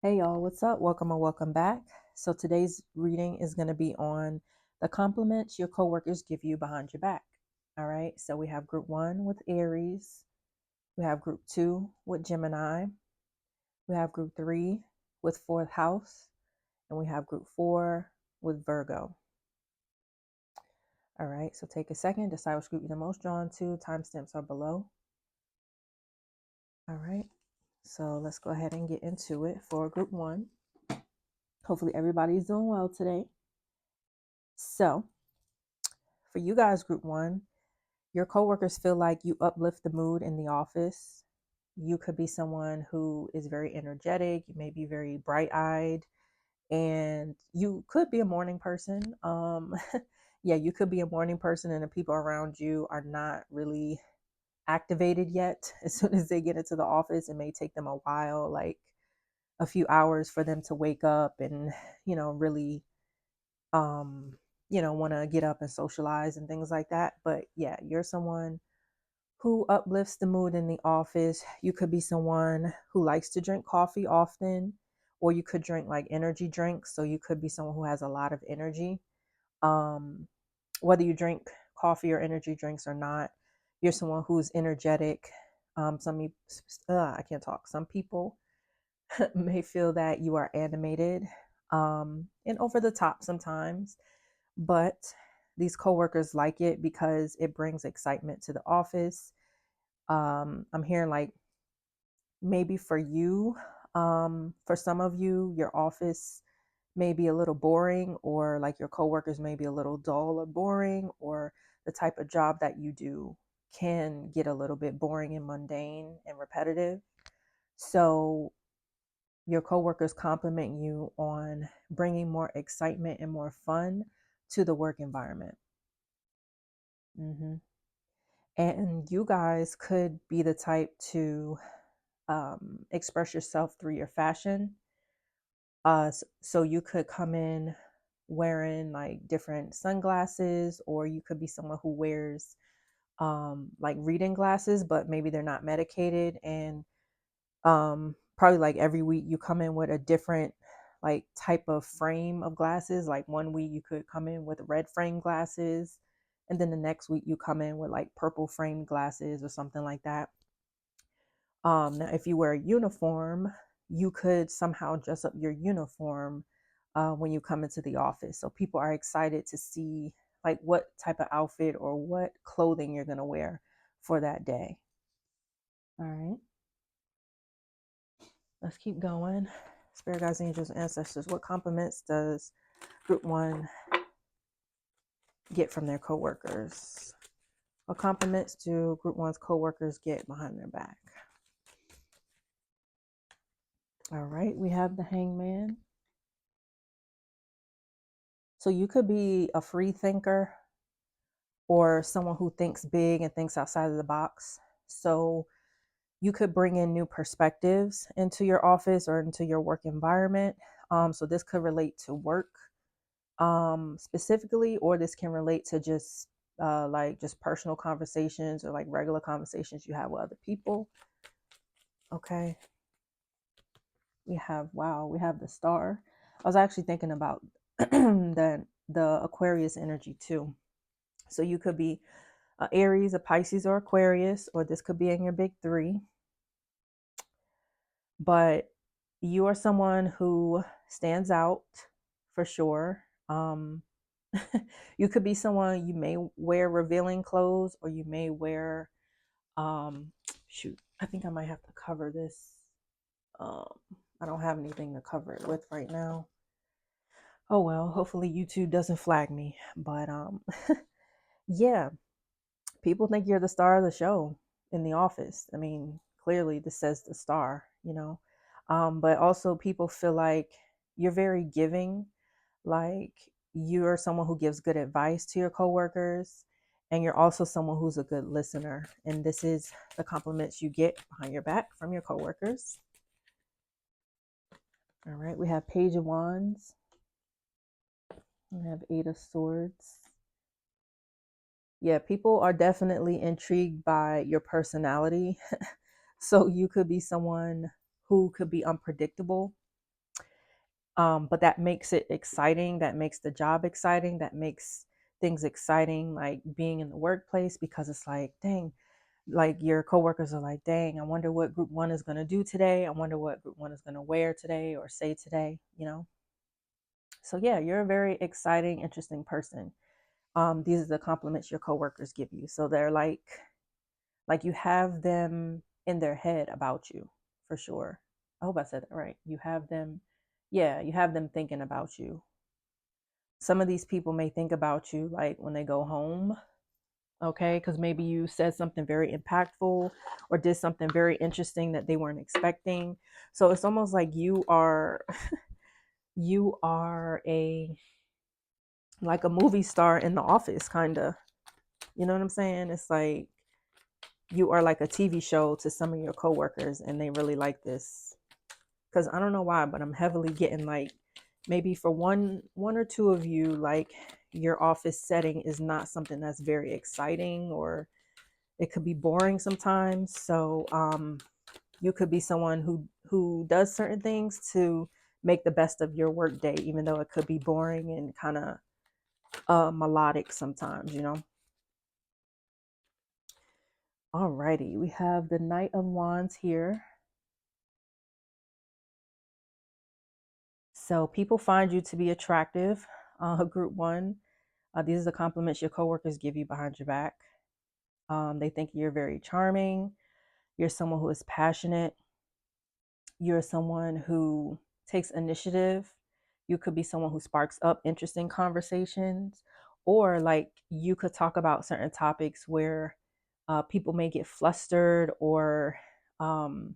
Hey y'all, what's up? Welcome or welcome back. So today's reading is going to be on the compliments your coworkers give you behind your back. All right. So we have group 1 with Aries. We have group 2 with Gemini. We have group 3 with fourth house. And we have group 4 with Virgo. All right. So take a second, decide which group you're the most drawn to. Timestamps are below. All right. So let's go ahead and get into it for group 1. Hopefully everybody's doing well today. So for you guys, group 1, your coworkers feel like you uplift the mood in the office. You could be someone who is very energetic. You may be very bright-eyed, and you could be a morning person. Yeah, you could be a morning person, and the people around you are not really activated yet. As soon as they get into the office, it may take them a while, like a few hours for them to wake up and, really want to get up and socialize and things like that. But yeah, you're someone who uplifts the mood in the office. You could be someone who likes to drink coffee often, or you could drink like energy drinks. So you could be someone who has a lot of energy. Um, Whether you drink coffee or energy drinks or not, you're someone who's energetic. I can't talk. Some people may feel that you are animated and over the top sometimes, but these coworkers like it because it brings excitement to the office. I'm hearing like maybe for you, for some of you, your office may be a little boring, or like your coworkers may be a little dull or boring, or the type of job that you do can get a little bit boring and mundane and repetitive. So your coworkers compliment you on bringing more excitement and more fun to the work environment. hmm And you guys could be the type to express yourself through your fashion. So you could come in wearing like different sunglasses, or you could be someone who wears like reading glasses, but maybe they're not medicated. And probably like every week you come in with a different like type of frame of glasses. Like one week you could come in with red frame glasses, and then the next week you come in with like purple frame glasses or something like that. Now, if you wear a uniform, you could somehow dress up your uniform when you come into the office. So people are excited to see like what type of outfit or what clothing you're going to wear for that day. All right, let's keep going. Spirit guides, angels, ancestors, what compliments does group 1 get from their coworkers? What compliments do group 1's coworkers get behind their back? All right, we have the hangman. So you could be a free thinker or someone who thinks big and thinks outside of the box. So you could bring in new perspectives into your office or into your work environment. So this could relate to work specifically, or this can relate to just like just personal conversations or like regular conversations you have with other people. Okay. We have the star. I was actually thinking about the Aquarius energy too. So you could be Aries, a Pisces, or Aquarius, or this could be in your big 3. But you are someone who stands out for sure. You could be someone, you may wear revealing clothes, or you may wear, shoot, I think I might have to cover this. Um, I don't have anything to cover it with right now. Oh well, hopefully YouTube doesn't flag me. But yeah, people think you're the star of the show in the office. I mean, clearly this says the star. But also people feel like you're very giving, like you're someone who gives good advice to your coworkers, and you're also someone who's a good listener. And this is the compliments you get behind your back from your coworkers. All right, we have Page of Wands. We have Eight of Swords. Yeah, people are definitely intrigued by your personality. So you could be someone who could be unpredictable. But that makes it exciting. That makes the job exciting. That makes things exciting, like being in the workplace, because it's like, dang, like your coworkers are like, dang, I wonder what group one is going to do today. I wonder what group one is going to wear today or say today, you know? So yeah, you're a very exciting, interesting person. These are the compliments your coworkers give you. So they're like you have them in their head about you for sure. I hope I said that right. You have them, yeah, you have them thinking about you. Some of these people may think about you like when they go home, okay? Because maybe you said something very impactful or did something very interesting that they weren't expecting. So it's almost like you are a like a movie star in the office, kind of. You know what I'm saying? It's like you are like a TV show to some of your coworkers, and they really like this. Because I don't know why, but I'm heavily getting like maybe for one or two of you, like your office setting is not something that's very exciting, or it could be boring sometimes. So you could be someone who does certain things to make the best of your work day, even though it could be boring and kind of melodic sometimes, you know. Alrighty, we have the Knight of Wands here. So people find you to be attractive, group one. These are the compliments your coworkers give you behind your back. They think you're very charming. You're someone who is passionate. You're someone who takes initiative. You could be someone who sparks up interesting conversations, or like you could talk about certain topics where people may get flustered, or um,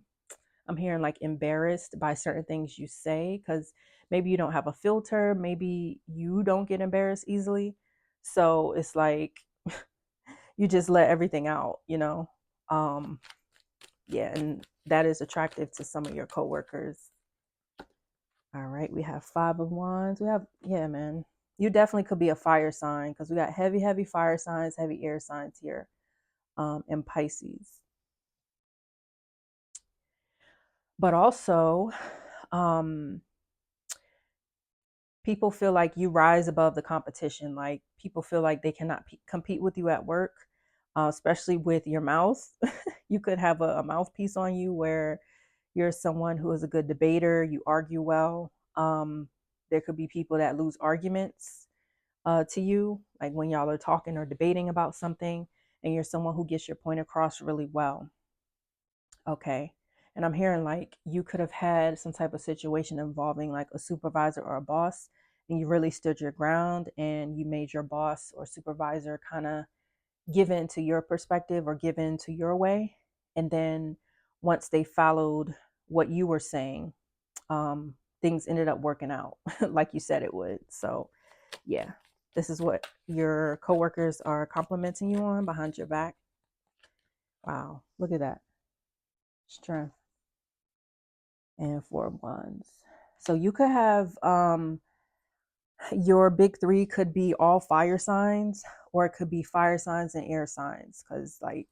I'm hearing like embarrassed by certain things you say, because maybe you don't have a filter, maybe you don't get embarrassed easily. So it's like you just let everything out, you know? Um, yeah, and that is attractive to some of your coworkers. All right, we have Five of Wands. We have, yeah, man. You definitely could be a fire sign, because we got heavy, heavy fire signs, heavy air signs here, and Pisces. But also, um, people feel like you rise above the competition. Like people feel like they cannot compete with you at work, especially with your mouth. You could have a mouthpiece on you where you're someone who is a good debater. You argue well. There could be people that lose arguments to you, like when y'all are talking or debating about something, and you're someone who gets your point across really well. Okay. And I'm hearing like you could have had some type of situation involving like a supervisor or a boss, and you really stood your ground and you made your boss or supervisor kind of give in to your perspective or give in to your way. And then once they followed what you were saying, things ended up working out like you said it would. So, yeah, this is what your coworkers are complimenting you on behind your back. Wow, look at that strength. And Four of Wands. So you could have your big three could be all fire signs, or it could be fire signs and air signs, because like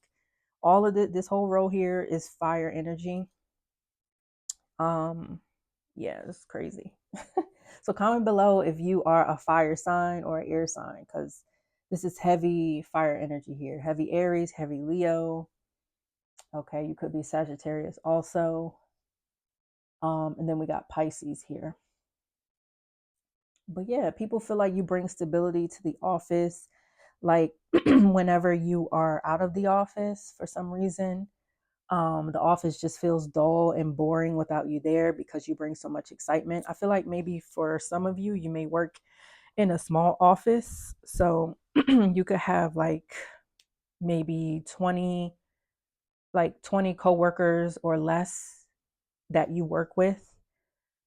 all of this whole row here is fire energy. Um, yeah, it's crazy. So comment below if you are a fire sign or an air sign, because this is heavy fire energy here. Heavy Aries, heavy Leo. Okay, you could be Sagittarius also. And then we got Pisces here. But yeah, people feel like you bring stability to the office. Like whenever you are out of the office for some reason, the office just feels dull and boring without you there, because you bring so much excitement. I feel like maybe for some of you, you may work in a small office. So you could have like maybe 20 coworkers or less that you work with.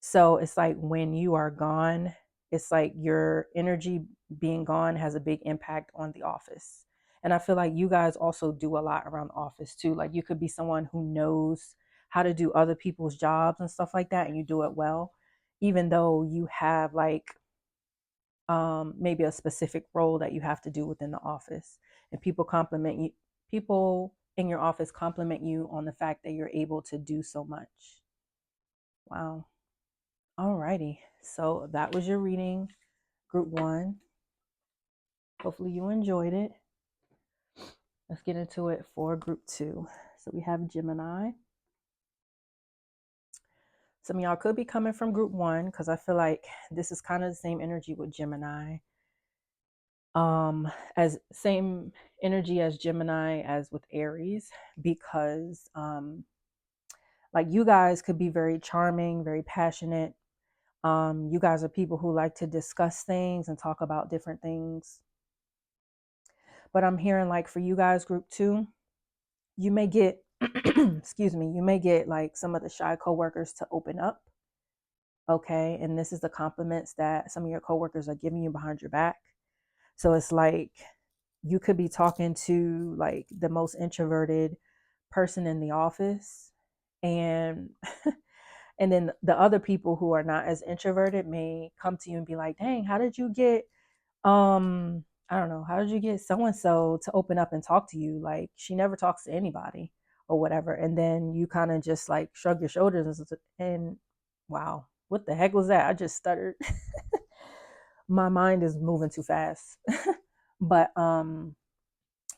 So it's like when you are gone, it's like your energy being gone has a big impact on the office. And I feel like you guys also do a lot around the office too. Like you could be someone who knows how to do other people's jobs and stuff like that, and you do it well, even though you have like maybe a specific role that you have to do within the office. And people compliment you, people in your office compliment you on the fact that you're able to do so much. Wow. Alrighty, so that was your reading, group 1. Hopefully you enjoyed it. Let's get into it for group 2. So we have Gemini. Some of y'all could be coming from group 1 because I feel like this is kind of the same energy with Gemini. As same energy as Gemini as with Aries, because like you guys could be very charming, very passionate. You guys are people who like to discuss things and talk about different things. But I'm hearing like for you guys, group 2, you may get, excuse me, you may get like some of the shy coworkers to open up. Okay. And this is the compliments that some of your coworkers are giving you behind your back. So it's like you could be talking to like the most introverted person in the office, and and then the other people who are not as introverted may come to you and be like, dang, how did you get I don't know, how did you get so and so to open up and talk to you? Like she never talks to anybody or whatever. And then you kind of just like shrug your shoulders and wow, what the heck was that? I just stuttered. My mind is moving too fast. But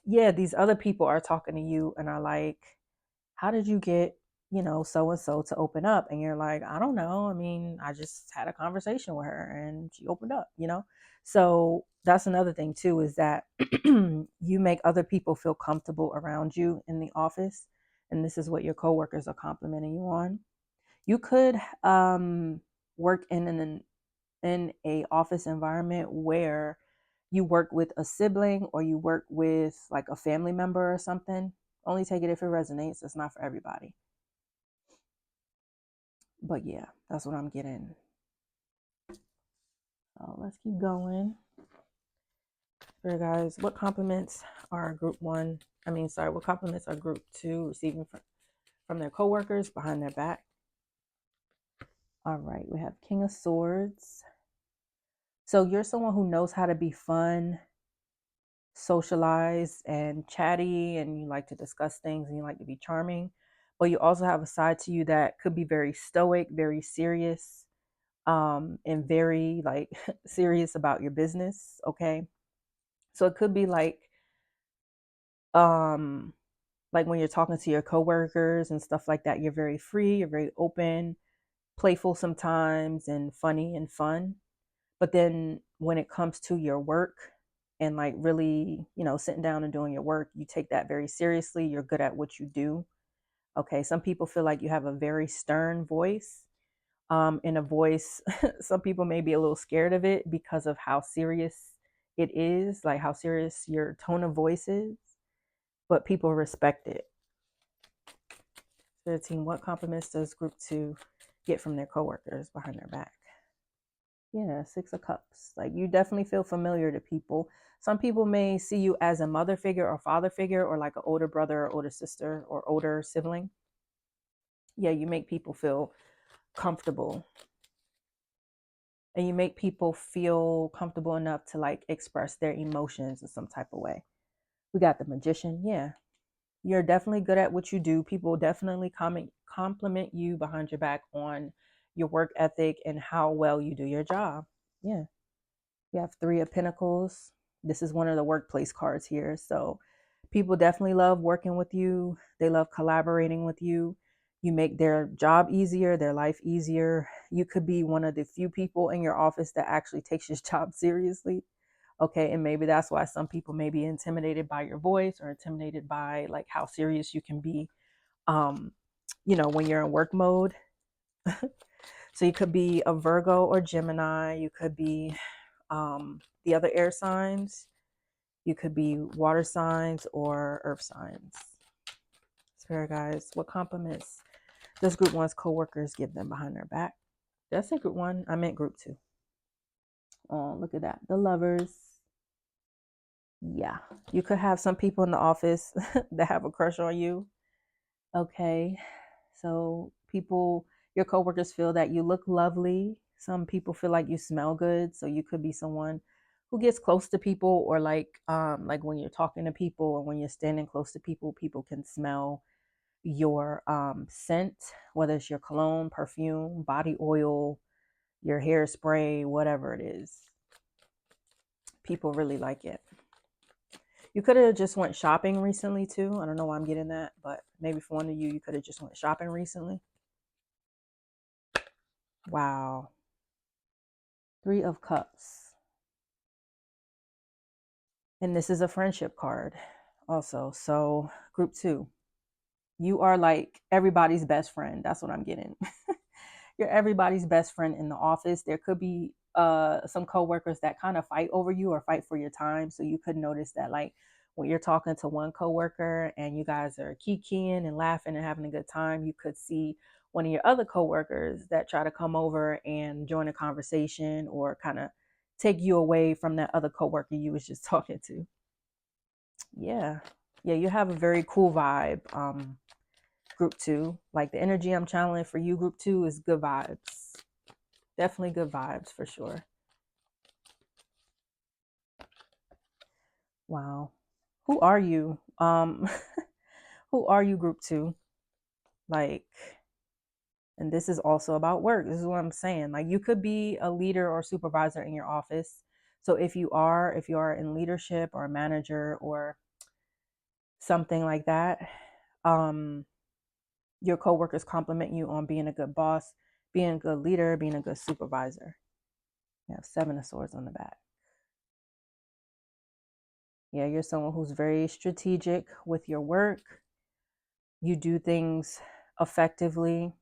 yeah, these other people are talking to you and are like, how did you get, so and so to open up? And you're like, I don't know. I mean, I just had a conversation with her and she opened up. So that's another thing too, is that you make other people feel comfortable around you in the office. And this is what your coworkers are complimenting you on. You could work in a office environment where you work with a sibling or you work with like a family member or something. Only take it if it resonates. It's not for everybody. But yeah, that's what I'm getting. So let's keep going. Here, guys, what compliments are group 1? What compliments are group 2 receiving from their coworkers behind their back? All right, we have King of Swords. So you're someone who knows how to be fun, socialize, and chatty, and you like to discuss things and you like to be charming. But you also have a side to you that could be very stoic, very serious, and very like serious about your business. Okay. So it could be um, like when you're talking to your coworkers and stuff like that, you're very free, you're very open, playful sometimes, and funny and fun. But then when it comes to your work and like really, sitting down and doing your work, you take that very seriously. You're good at what you do. Okay. Some people feel like you have a very stern voice. In a voice, some people may be a little scared of it because of how serious it is, like how serious your tone of voice is, but people respect it. 13, what compliments does group 2 get from their coworkers behind their back? Yeah, 6 of Cups. Like you definitely feel familiar to people. Some people may see you as a mother figure or father figure or like an older brother or older sister or older sibling. Yeah, you make people feel comfortable. And you make people feel comfortable enough to like express their emotions in some type of way. We got the Magician. Yeah, you're definitely good at what you do. People definitely compliment you behind your back on your work ethic and how well you do your job. Yeah. We have 3 of Pentacles. This is one of the workplace cards here. So people definitely love working with you. They love collaborating with you. You make their job easier, their life easier. You could be one of the few people in your office that actually takes your job seriously. Okay. And maybe that's why some people may be intimidated by your voice or intimidated by like how serious you can be, when you're in work mode. So you could be a Virgo or Gemini. You could be the other air signs. You could be water signs or earth signs. Spirit guys, what compliments does group 1's coworkers give them behind their back? Did I say group 1? I meant group 2. Oh, look at that. The Lovers. Yeah. You could have some people in the office that have a crush on you. Okay. So your coworkers feel that you look lovely. Some people feel like you smell good. So you could be someone who gets close to people, or like when you're talking to people or when you're standing close to people, people can smell your scent, whether it's your cologne, perfume, body oil, your hairspray, whatever it is. People really like it. You could have just went shopping recently too. I don't know why I'm getting that, but maybe for one of you, you could have just went shopping recently. Wow. 3 of Cups. And this is a friendship card also. So group 2, you are like everybody's best friend. That's what I'm getting. You're everybody's best friend in the office. There could be some coworkers that kind of fight over you or fight for your time. So you could notice that, like, when you're talking to one coworker and you guys are kikiing and laughing and having a good time, you could see one of your other coworkers that try to come over and join a conversation or kind of take you away from that other coworker you was just talking to. Yeah. Yeah, you have a very cool vibe. Group 2, like the energy I'm channeling for you, group 2, is good vibes. Definitely good vibes for sure. Wow. Who are you? Who are you, group 2? Like, and this is also about work. This is what I'm saying. Like, you could be a leader or supervisor in your office. So if you are in leadership or a manager or something like that, your coworkers compliment you on being a good boss, being a good leader, being a good supervisor. You have 7 of Swords on the back. Yeah, you're someone who's very strategic with your work. You do things effectively.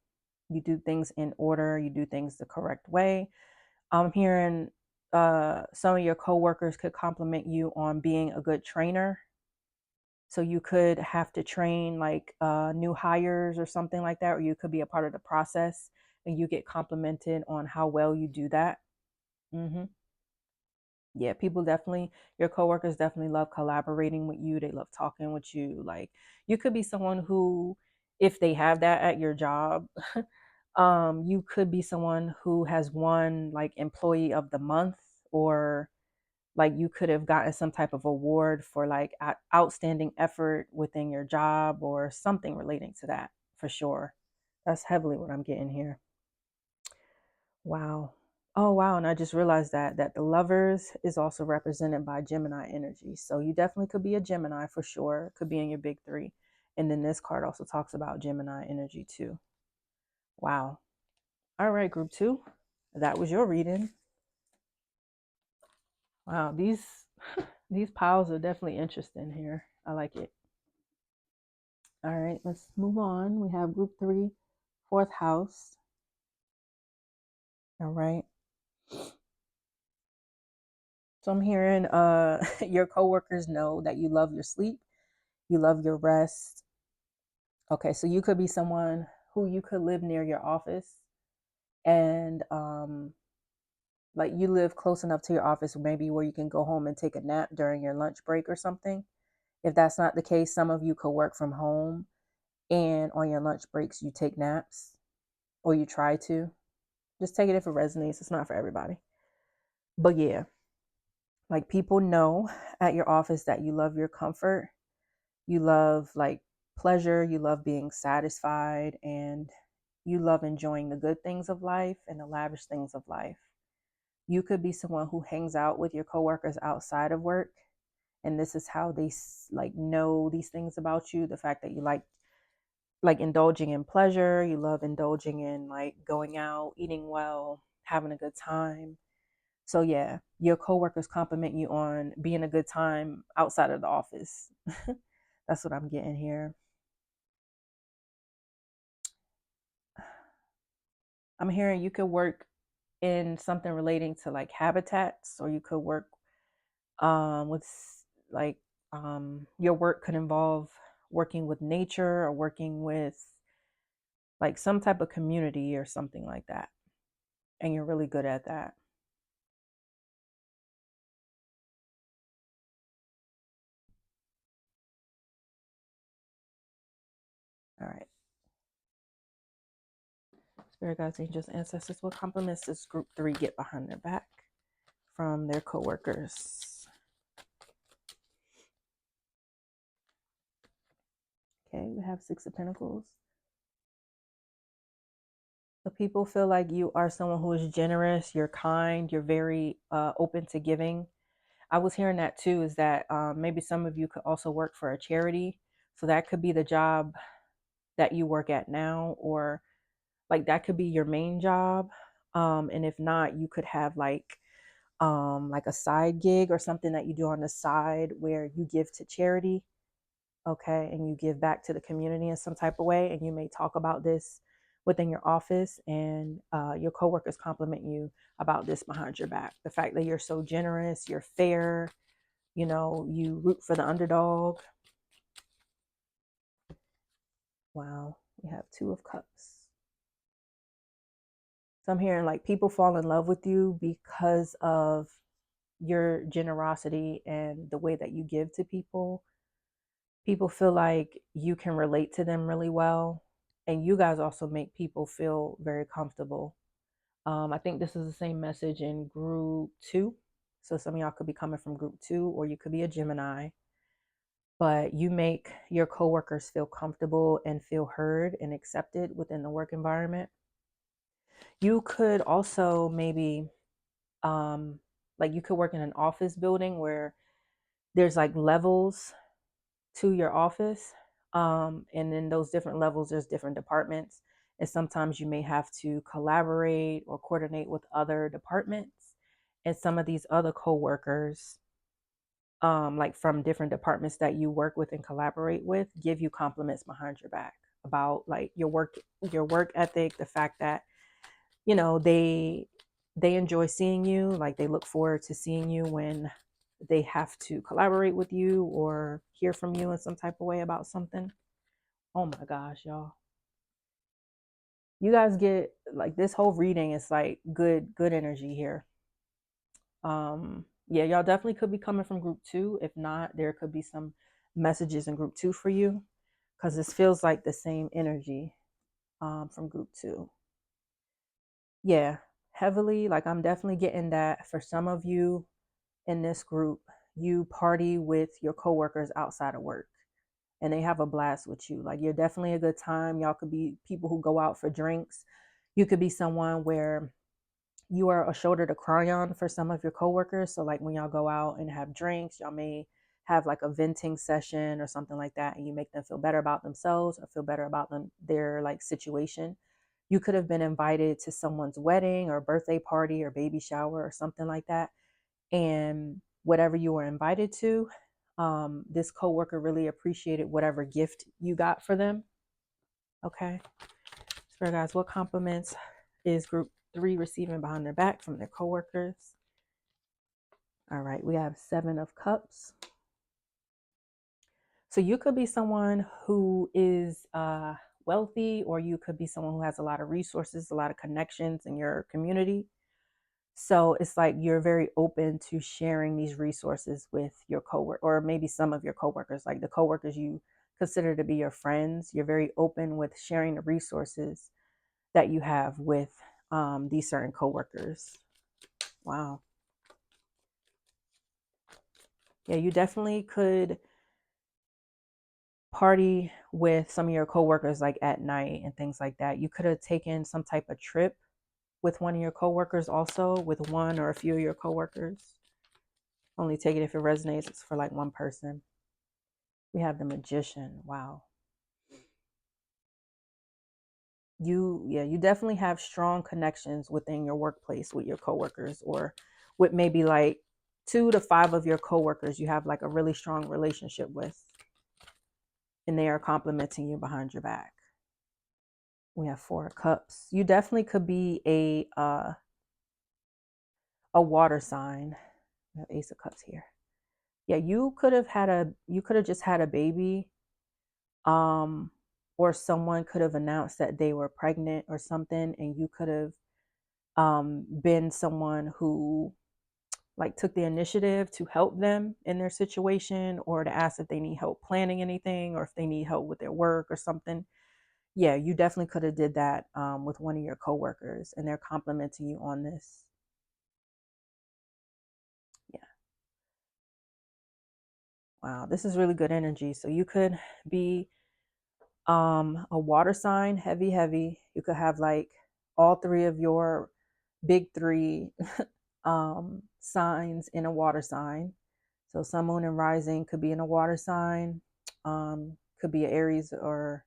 You do things in order. You do things the correct way. I'm hearing some of your coworkers could compliment you on being a good trainer. So you could have to train like new hires or something like that, or you could be a part of the process and you get complimented on how well you do that. Hmm. Yeah, people definitely, your coworkers definitely love collaborating with you. They love talking with you. Like, you could be someone who, if they have that at your job, you could be someone who has won like employee of the month, or like you could have gotten some type of award for like outstanding effort within your job or something relating to that for sure. That's heavily what I'm getting here. Wow. Oh wow, and I just realized that the Lovers is also represented by Gemini energy. So you definitely could be a Gemini for sure. Could be in your big 3. And then this card also talks about Gemini energy too. Wow. All right, group 2. That was your reading. Wow, these these piles are definitely interesting here. I like it. All right, let's move on. We have group 3, 4th house. All right. So I'm hearing your coworkers know that you love your sleep, you love your rest. Okay, so you could be someone who you could live near your office and like you live close enough to your office maybe where you can go home and take a nap during your lunch break or something. If that's not the case, some of you could work from home and on your lunch breaks you take naps, or you try to. Just take it if it resonates. It's not for everybody. But yeah, like people know at your office that you love your comfort. You love like pleasure. You love being satisfied, and you love enjoying the good things of life and the lavish things of life. You could be someone who hangs out with your coworkers outside of work. And this is how they like know these things about you. The fact that you like indulging in pleasure. You love indulging in like going out, eating well, having a good time. So yeah, your coworkers compliment you on being a good time outside of the office. That's what I'm getting here. I'm hearing you could work in something relating to like habitats, or you could work with like your work could involve working with nature or working with like some type of community or something like that. And you're really good at that. All right. Spirit guides, angels, ancestors, what compliments does group 3 get behind their back from their coworkers? Okay, we have 6 of Pentacles. So people feel like you are someone who is generous, you're kind, you're very open to giving. I was hearing that too, is that maybe some of you could also work for a charity. So that could be the job that you work at now, or like that could be your main job. And if not, you could have like a side gig or something that you do on the side where you give to charity, okay, and you give back to the community in some type of way. And you may talk about this within your office, and your coworkers compliment you about this behind your back. The fact that you're so generous, you're fair, you know, you root for the underdog. Wow, we have Two of Cups. So I'm hearing like people fall in love with you because of your generosity and the way that you give to people. People feel like you can relate to them really well. And you guys also make people feel very comfortable. I think this is the same message in group two. So some of y'all could be coming from group two, or you could be a Gemini. But you make your coworkers feel comfortable and feel heard and accepted within the work environment. You could also maybe, like, you could work in an office building where there's like levels to your office. And in those different levels, there's different departments. And sometimes you may have to collaborate or coordinate with other departments. And some of these other coworkers, like from different departments that you work with and collaborate with, give you compliments behind your back about like your work ethic, the fact that, you know, they enjoy seeing you, like they look forward to seeing you when they have to collaborate with you or hear from you in some type of way about something. Oh my gosh, y'all. You guys get like this whole reading is like good energy here. Yeah, y'all definitely could be coming from group two. If not, there could be some messages in group two for you, because this feels like the same energy from group two. Yeah, heavily, like I'm definitely getting that for some of you in this group, you party with your coworkers outside of work and they have a blast with you. Like you're definitely a good time. Y'all could be people who go out for drinks. You could be someone where you are a shoulder to cry on for some of your coworkers. So like when y'all go out and have drinks, y'all may have like a venting session or something like that, and you make them feel better about themselves or feel better about their like situation. You could have been invited to someone's wedding or birthday party or baby shower or something like that. And whatever you were invited to, this coworker really appreciated whatever gift you got for them. Okay. So guys, what compliments is group three receiving behind their back from their coworkers? All right, we have Seven of Cups. So you could be someone who is wealthy, or you could be someone who has a lot of resources, a lot of connections in your community. So it's like you're very open to sharing these resources with your coworker, or maybe some of your coworkers, like the coworkers you consider to be your friends. You're very open with sharing the resources that you have with these certain coworkers. Wow. Yeah, you definitely could party with some of your coworkers like at night and things like that. You could have taken some type of trip with one of your coworkers, also with one or a few of your coworkers. Only take it if it resonates. It's for like one person. We have the Magician. Wow. You definitely have strong connections within your workplace with your coworkers, or with maybe like 2 to 5 of your coworkers you have like a really strong relationship with, and they are complimenting you behind your back. We have Four of Cups. You definitely could be a water sign. We have Ace of Cups here. Yeah, you could have just had a baby, um, or someone could have announced that they were pregnant or something, and you could have been someone who like took the initiative to help them in their situation, or to ask if they need help planning anything, or if they need help with their work or something. Yeah, you definitely could have did that with one of your coworkers, and they're complimenting you on this. Yeah. Wow, this is really good energy. So you could be a water sign, heavy. You could have like all three of your big three signs in a water sign. So sun, moon, and rising could be in a water sign. Could be an Aries, or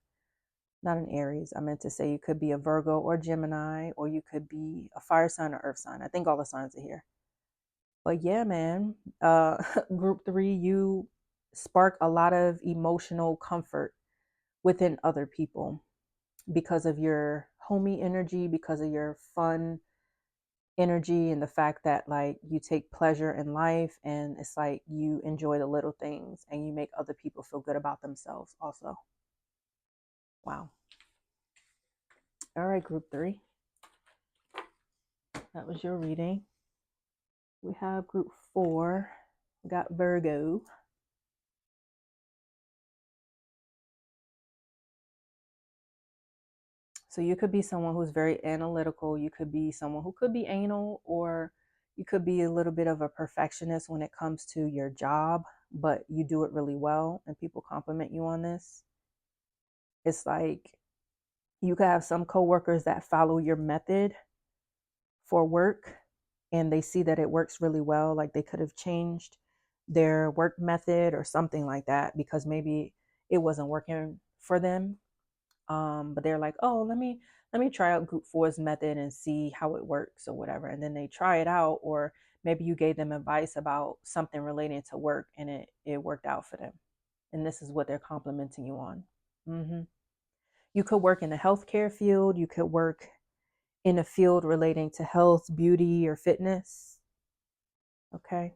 not an Aries. I meant to say you could be a Virgo or Gemini, or you could be a fire sign or earth sign. I think all the signs are here. But yeah, man, group 3, you spark a lot of emotional comfort within other people because of your homey energy, because of your fun energy, and the fact that like you take pleasure in life, and it's like you enjoy the little things and you make other people feel good about themselves also. Wow. All right, group 3. That was your reading. We have group 4. We got Virgo. So you could be someone who's very analytical. You could be someone who could be anal, or you could be a little bit of a perfectionist when it comes to your job, but you do it really well and people compliment you on this. It's like you could have some coworkers that follow your method for work and they see that it works really well. Like they could have changed their work method or something like that because maybe it wasn't working for them. But they're like, oh, let me try out group 4's method and see how it works or whatever. And then they try it out, or maybe you gave them advice about something relating to work and it worked out for them. And this is what they're complimenting you on. Mm-hmm. You could work in the healthcare field. You could work in a field relating to health, beauty, or fitness. Okay.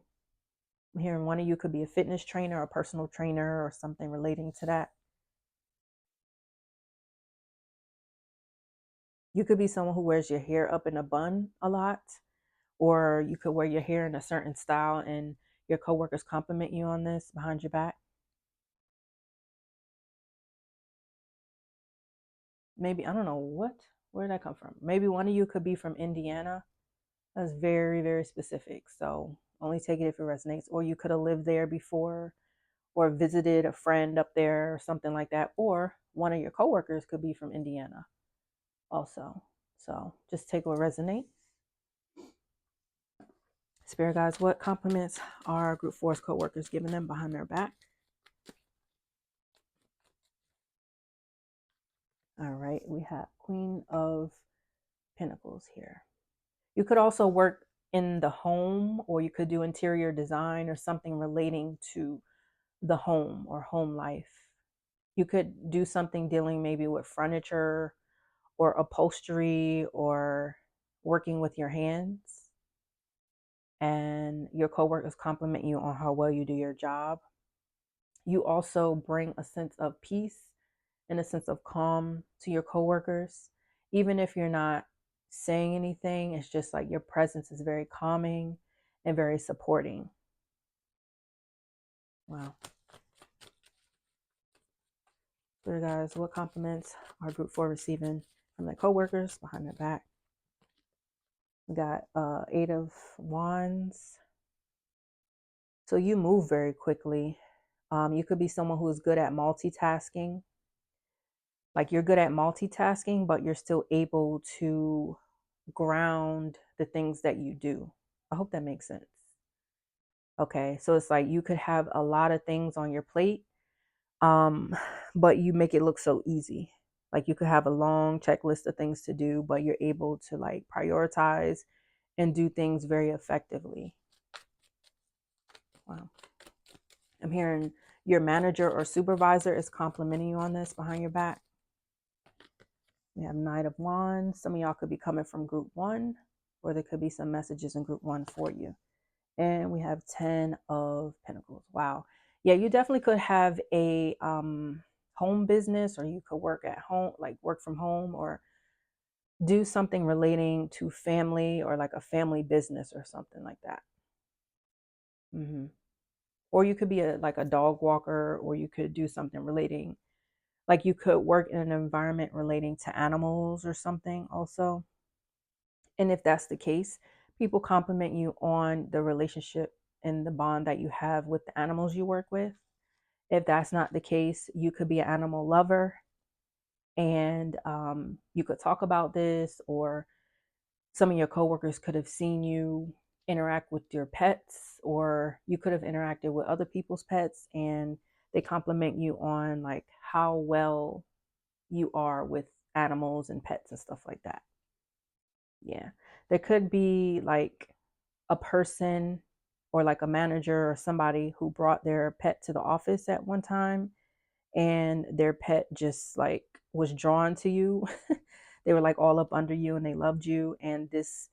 I'm hearing one of you could be a fitness trainer, a personal trainer, or something relating to that. You could be someone who wears your hair up in a bun a lot, or you could wear your hair in a certain style and your coworkers compliment you on this behind your back. Maybe, I don't know where did that come from? Maybe one of you could be from Indiana. That's very, very specific. So only take it if it resonates. Or you could have lived there before or visited a friend up there or something like that. Or one of your coworkers could be from Indiana also. So just take what resonates. Spirit guides, what compliments are group 4's coworkers giving them behind their back? All right, we have Queen of Pentacles here. You could also work in the home, or you could do interior design or something relating to the home or home life. You could do something dealing maybe with furniture or upholstery or working with your hands. And your coworkers compliment you on how well you do your job. You also bring a sense of peace and a sense of calm to your coworkers. Even if you're not saying anything, it's just like your presence is very calming and very supporting. Wow. So guys, what compliments are group 4 receiving from their coworkers behind their back? We got 8 of Wands. So you move very quickly. You could be someone who is good at multitasking. Like you're good at multitasking, but you're still able to ground the things that you do. I hope that makes sense. Okay, so it's like you could have a lot of things on your plate, but you make it look so easy. Like you could have a long checklist of things to do, but you're able to like prioritize and do things very effectively. Wow. I'm hearing your manager or supervisor is complimenting you on this behind your back. We have Knight of Wands. Some of y'all could be coming from group 1, or there could be some messages in group 1 for you. And we have 10 of Pentacles. Wow. Yeah, you definitely could have a home business, or you could work at home, like work from home, or do something relating to family, or like a family business or something like that. Mm-hmm. Or you could be like a dog walker, or you could do something relating, like you could work in an environment relating to animals or something also. And if that's the case, people compliment you on the relationship and the bond that you have with the animals you work with. If that's not the case, you could be an animal lover And you could talk about this, or some of your coworkers could have seen you interact with your pets, or you could have interacted with other people's pets, and they compliment you on like how well you are with animals and pets and stuff like that. Yeah. There could be like a person or like a manager or somebody who brought their pet to the office at one time, and their pet just like was drawn to you. They were like all up under you and they loved you. And this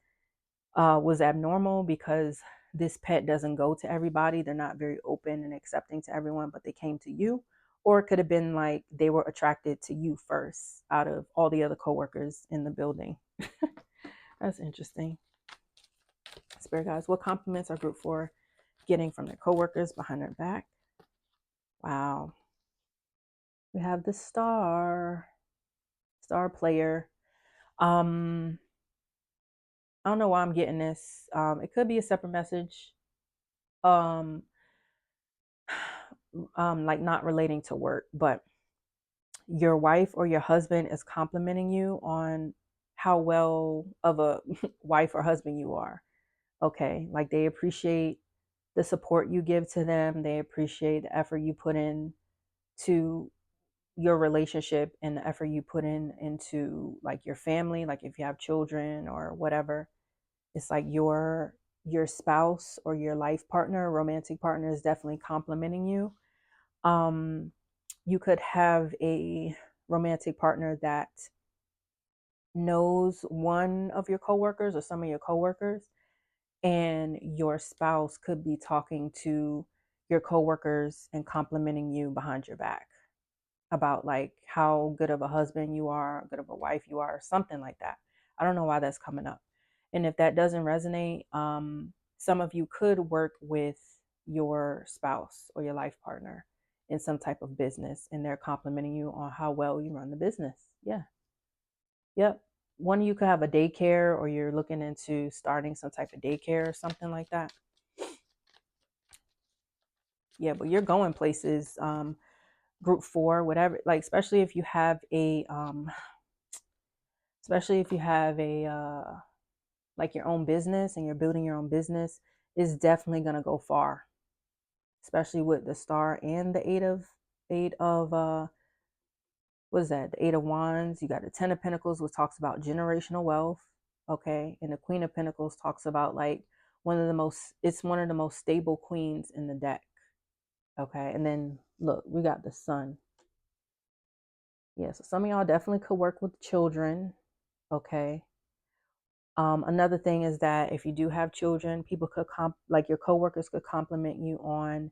was abnormal because this pet doesn't go to everybody. They're not very open and accepting to everyone, but they came to you. Or it could have been like they were attracted to you first out of all the other coworkers in the building. That's interesting. Spirit guys, what compliments are group 4 getting from their coworkers behind their back? Wow. We have the star player. I don't know why I'm getting this. It could be a separate message. Um, like not relating to work, but your wife or your husband is complimenting you on how well of a wife or husband you are. Okay. Like they appreciate the support you give to them. They appreciate the effort you put in to your relationship and the effort you put in into like your family, like if you have children or whatever. It's like your spouse or your life partner, romantic partner, is definitely complimenting you. You could have a romantic partner that knows one of your coworkers or some of your coworkers, and your spouse could be talking to your coworkers and complimenting you behind your back about like how good of a husband you are, good of a wife you are, or something like that. I don't know why that's coming up. And if that doesn't resonate, some of you could work with your spouse or your life partner in some type of business, and they're complimenting you on how well you run the business. Yeah. Yep. One of you could have a daycare, or you're looking into starting some type of daycare or something like that. Yeah, but you're going places. Group 4, whatever, like especially if you have a like your own business and you're building your own business, is definitely going to go far, especially with the star and the eight of what is that, the 8 of Wands. You got the 10 of Pentacles, which talks about generational wealth. Okay. And the Queen of Pentacles talks about like one of the most stable queens in the deck. Okay. And then look, we got the Sun. Yeah, so some of y'all definitely could work with children. Okay. Another thing is that if you do have children, people could like your coworkers could compliment you on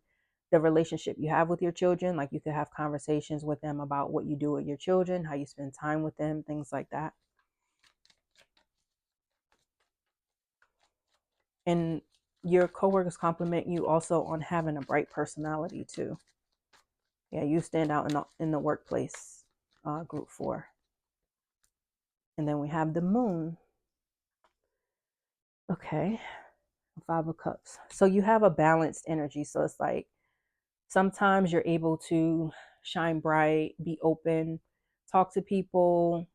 the relationship you have with your children. Like you could have conversations with them about what you do with your children, how you spend time with them, things like that. And your coworkers compliment you also on having a bright personality too. Yeah, you stand out in the workplace, group 4. And then we have the Moon. Okay. 5 of Cups. So you have a balanced energy. So it's like sometimes you're able to shine bright, be open, talk to people,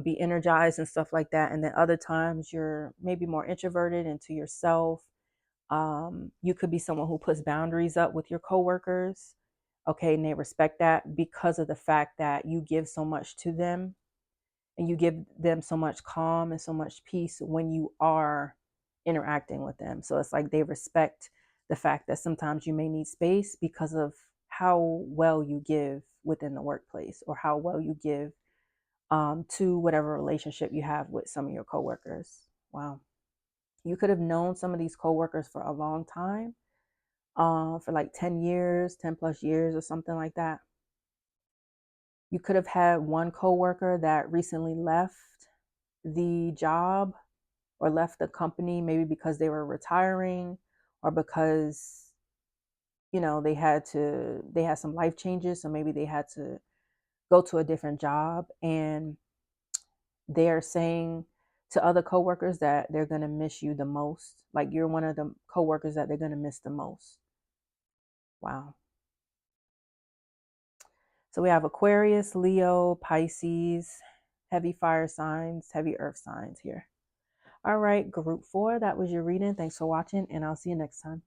be energized and stuff like that. And then other times you're maybe more introverted into yourself. You could be someone who puts boundaries up with your coworkers. Okay. And they respect that because of the fact that you give so much to them, and you give them so much calm and so much peace when you are interacting with them. So it's like they respect the fact that sometimes you may need space because of how well you give within the workplace, or how well you give to whatever relationship you have with some of your coworkers. Wow. You could have known some of these coworkers for a long time, for like 10 years, 10 plus years or something like that. You could have had one coworker that recently left the job or left the company, maybe because they were retiring, or because they had some life changes, so maybe they had to go to a different job, and they're saying to other coworkers that they're going to miss you the most. Like you're one of the coworkers that they're going to miss the most. Wow. So we have Aquarius, Leo, Pisces, heavy fire signs, heavy earth signs here. All right, group 4, that was your reading. Thanks for watching, and I'll see you next time.